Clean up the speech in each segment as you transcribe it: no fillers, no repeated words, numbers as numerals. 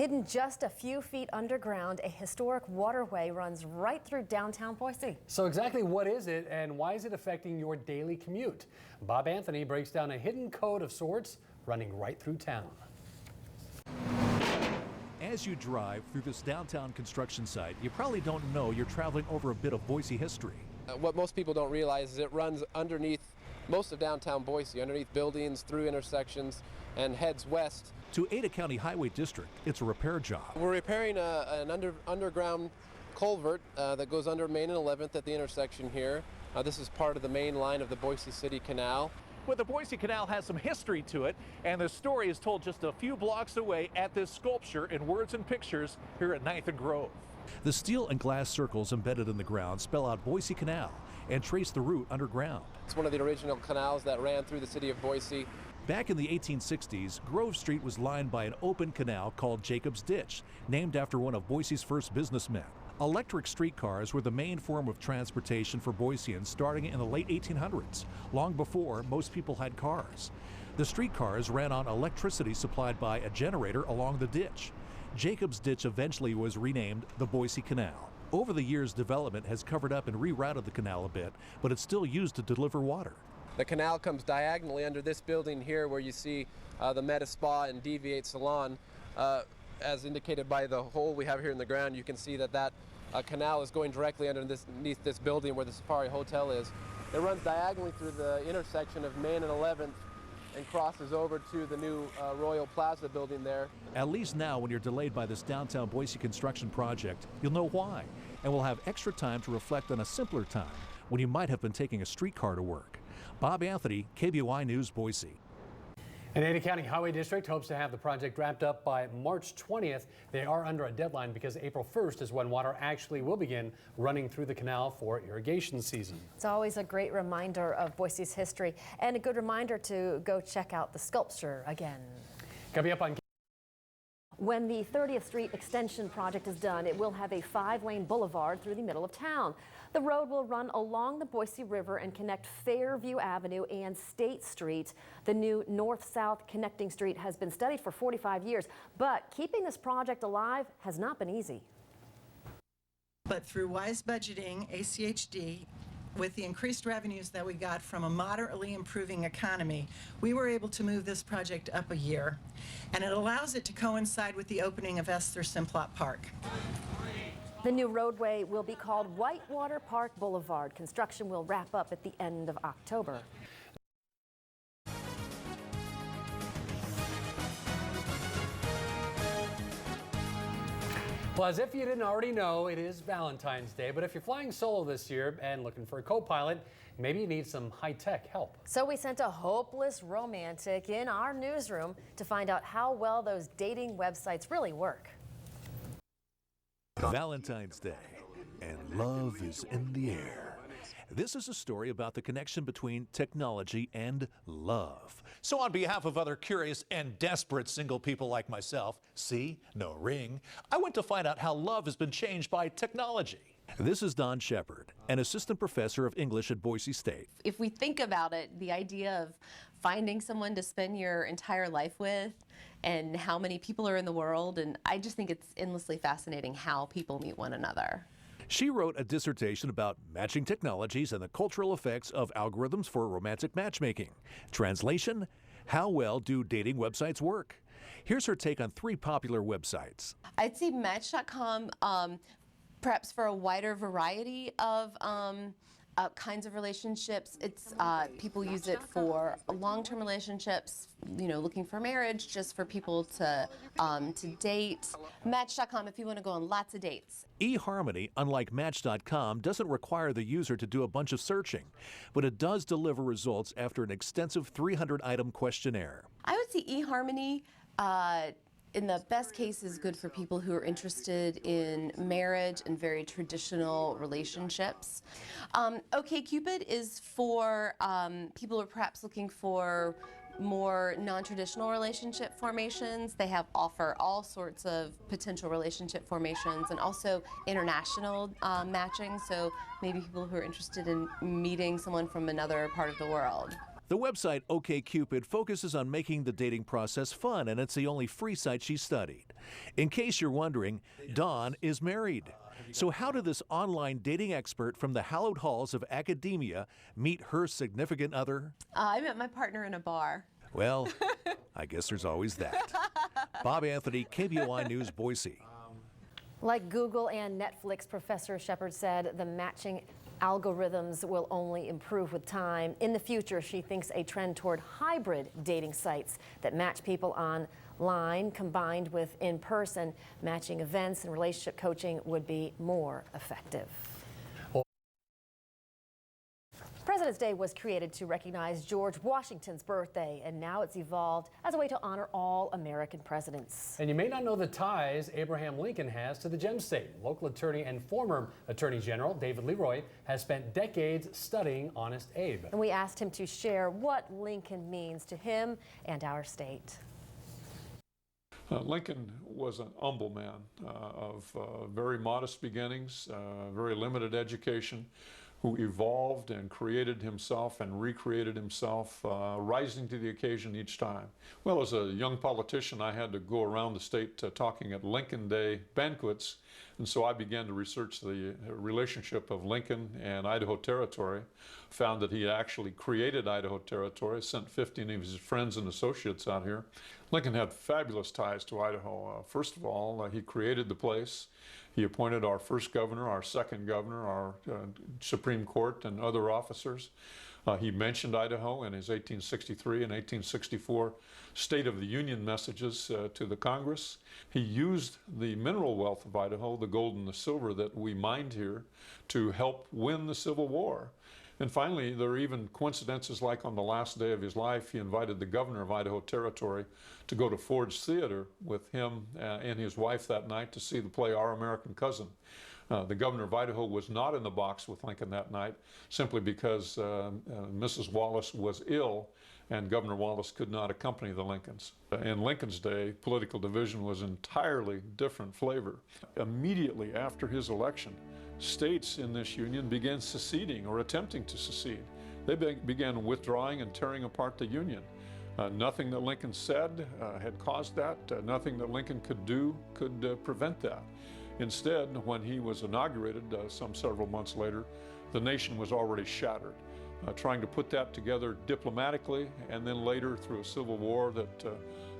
Hidden just a few feet underground, a historic waterway runs right through downtown Boise. So exactly what is it and why is it affecting your daily commute? Bob Anthony breaks down a hidden code of sorts running right through town. As you drive through this downtown construction site, you probably don't know you're traveling over a bit of Boise history. What most people don't realize is it runs underneath most of downtown Boise, underneath buildings, through intersections, and heads west. To Ada County Highway District, it's a repair job. We're repairing an underground culvert that goes under Main and 11th at the intersection here. This is part of the main line of the Boise City Canal. Well, the Boise Canal has some history to it, and the story is told just a few blocks away at this sculpture in Words and Pictures here at 9th and Grove. The steel and glass circles embedded in the ground spell out Boise Canal and trace the route underground. It's one of the original canals that ran through the city of Boise. Back in the 1860s, Grove Street was lined by an open canal called Jacob's Ditch, named after one of Boise's first businessmen. Electric streetcars were the main form of transportation for Boiseans starting in the late 1800s, long before most people had cars. The streetcars ran on electricity supplied by a generator along the ditch. Jacob's Ditch eventually was renamed the Boise Canal. Over the years, development has covered up and rerouted the canal a bit, but it's still used to deliver water. The canal comes diagonally under this building here where you see the Meta Spa and Deviate Salon. As indicated by the hole we have here in the ground, you can see that canal is going directly underneath this building where the Safari Hotel is. It runs diagonally through the intersection of Main and 11th and crosses over to the new Royal Plaza building there. At least now, when you're delayed by this downtown Boise construction project, you'll know why, and will have extra time to reflect on a simpler time when you might have been taking a streetcar to work. Bob Anthony, KBOI News, Boise. And Ada County Highway District hopes to have the project wrapped up by March 20th. They are under a deadline because April 1st is when water actually will begin running through the canal for irrigation season. It's always a great reminder of Boise's history and a good reminder to go check out the sculpture again. Coming up on When the 30th Street Extension project is done, it will have a 5-lane boulevard through the middle of town. The road will run along the Boise River and connect Fairview Avenue and State Street. The new north-south connecting street has been studied for 45 years, but keeping this project alive has not been easy. But through wise budgeting, ACHD, with the increased revenues that we got from a moderately improving economy, we were able to move this project up a year, and it allows it to coincide with the opening of Esther Simplot Park. The new roadway will be called Whitewater Park Boulevard. Construction will wrap up at the end of October. Well, as if you didn't already know, it is Valentine's Day, but if you're flying solo this year and looking for a co-pilot, maybe you need some high-tech help. So we sent a hopeless romantic in our newsroom to find out how well those dating websites really work. Valentine's Day, and love is in the air. This is a story about the connection between technology and love. So on behalf of other curious and desperate single people like myself, see, no ring, I went to find out how love has been changed by technology. This is Don Shepard, an assistant professor of English at Boise State. If we think about it, the idea of finding someone to spend your entire life with and how many people are in the world, and I just think it's endlessly fascinating how people meet one another. She wrote a dissertation about matching technologies and the cultural effects of algorithms for romantic matchmaking. Translation: how well do dating websites work? Here's her take on 3 popular websites. I'd say Match.com, perhaps for a wider variety of kinds of relationships. It's people use it for long-term relationships, you know, looking for marriage, just for people to date. Match.com if you want to go on lots of dates. eHarmony, unlike Match.com, doesn't require the user to do a bunch of searching, but it does deliver results after an extensive 300-item questionnaire. I would say eHarmony, in the best case, is good for people who are interested in marriage and very traditional relationships. OkCupid is for people who are perhaps looking for more non-traditional relationship formations. They offer all sorts of potential relationship formations and also international matching, so maybe people who are interested in meeting someone from another part of the world. The website OkCupid focuses on making the dating process fun, and it's the only free site she studied. In case you're wondering, Dawn is married. So how did this online dating expert from the hallowed halls of academia meet her significant other? I met my partner in a bar. Well, I guess there's always that. Bob Anthony, KBOI News, Boise. Like Google and Netflix, Professor Shepard said the matching algorithms will only improve with time. In the future, she thinks a trend toward hybrid dating sites that match people online combined with in-person matching events and relationship coaching would be more effective. President's Day was created to recognize George Washington's birthday, and now it's evolved as a way to honor all American presidents. And you may not know the ties Abraham Lincoln has to the Gem State. Local attorney and former Attorney General David Leroy has spent decades studying Honest Abe. And we asked him to share what Lincoln means to him and our state. Lincoln was an humble man of very modest beginnings, very limited education, who evolved and created himself and recreated himself, rising to the occasion each time. Well, as a young politician, I had to go around the state talking at Lincoln Day banquets, and so I began to research the relationship of Lincoln and Idaho Territory, found that he actually created Idaho Territory, sent 15 of his friends and associates out here. Lincoln had fabulous ties to Idaho. First of all, he created the place. He appointed our first governor, our second governor, our Supreme Court, and other officers. He mentioned Idaho in his 1863 and 1864 State of the Union messages to the Congress. He used the mineral wealth of Idaho, the gold and the silver that we mined here, to help win the Civil War. And finally, there are even coincidences like on the last day of his life, he invited the governor of Idaho Territory to go to Ford's Theater with him and his wife that night to see the play Our American Cousin. The governor of Idaho was not in the box with Lincoln that night simply because Mrs. Wallace was ill and Governor Wallace could not accompany the Lincolns. In Lincoln's day, political division was entirely different flavor. Immediately after his election, states in this union began seceding or attempting to secede. They began withdrawing and tearing apart the union. Nothing that Lincoln said had caused that. Nothing that Lincoln could do could prevent that. Instead, when he was inaugurated some several months later, the nation was already shattered. Trying to put that together diplomatically and then later through a civil war that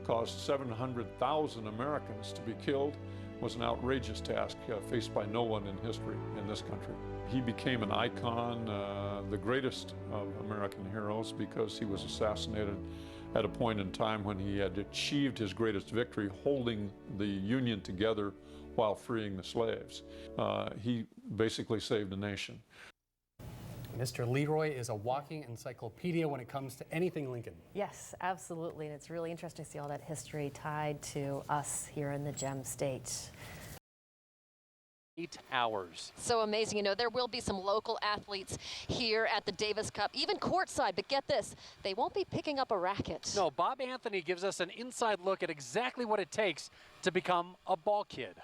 caused 700,000 Americans to be killed was an outrageous task faced by no one in history in this country. He became an icon, the greatest of American heroes, because he was assassinated at a point in time when he had achieved his greatest victory, holding the Union together while freeing the slaves. He basically saved a nation. Mr. Leroy is a walking encyclopedia when it comes to anything Lincoln. Yes, absolutely. And it's really interesting to see all that history tied to us here in the Gem State. 8 hours. So amazing. You know, there will be some local athletes here at the Davis Cup, even courtside. But get this, they won't be picking up a racket. No, Bob Anthony gives us an inside look at exactly what it takes to become a ball kid.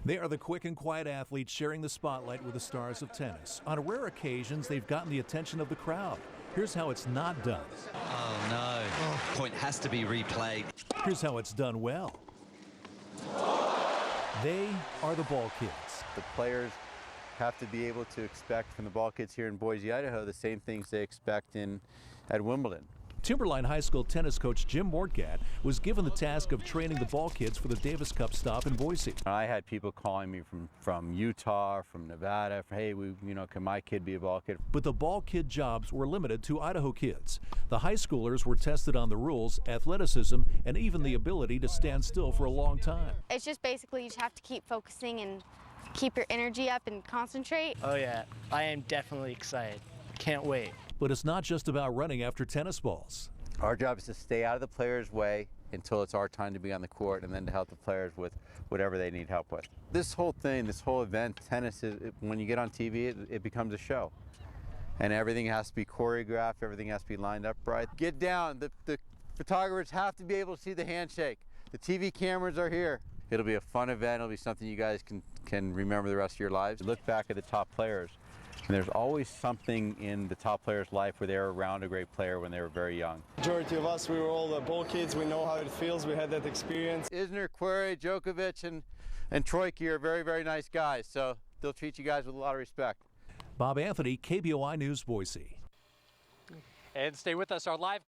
They are the quick and quiet athletes sharing the spotlight with the stars of tennis. On rare occasions, they've gotten the attention of the crowd. Here's how it's not done. Oh, no. Point has to be replayed. Here's how it's done well. They are the ball kids. The players have to be able to expect from the ball kids here in Boise, Idaho, the same things they expect at Wimbledon. Timberline High School tennis coach Jim Mortgat was given the task of training the ball kids for the Davis Cup stop in Boise. I had people calling me from Utah, from Nevada, hey, can my kid be a ball kid? But the ball kid jobs were limited to Idaho kids. The high schoolers were tested on the rules, athleticism, and even the ability to stand still for a long time. It's just basically you just have to keep focusing and keep your energy up and concentrate. Oh yeah, I am definitely excited. Can't wait. But it's not just about running after tennis balls. Our job is to stay out of the players' way until it's our time to be on the court, and then to help the players with whatever they need help with. This whole thing, this whole event, tennis, when you get on TV, it becomes a show. And everything has to be choreographed, everything has to be lined up right. Get down, the photographers have to be able to see the handshake. The TV cameras are here. It'll be a fun event, it'll be something you guys can remember the rest of your lives. Look back at the top players. And there's always something in the top player's life where they were around a great player when they were very young. Majority of us, we were all ball kids. We know how it feels. We had that experience. Isner, Query, Djokovic, and Troicki are very, very nice guys, so they'll treat you guys with a lot of respect. Bob Anthony, KBOI News, Boise. And stay with us. Our live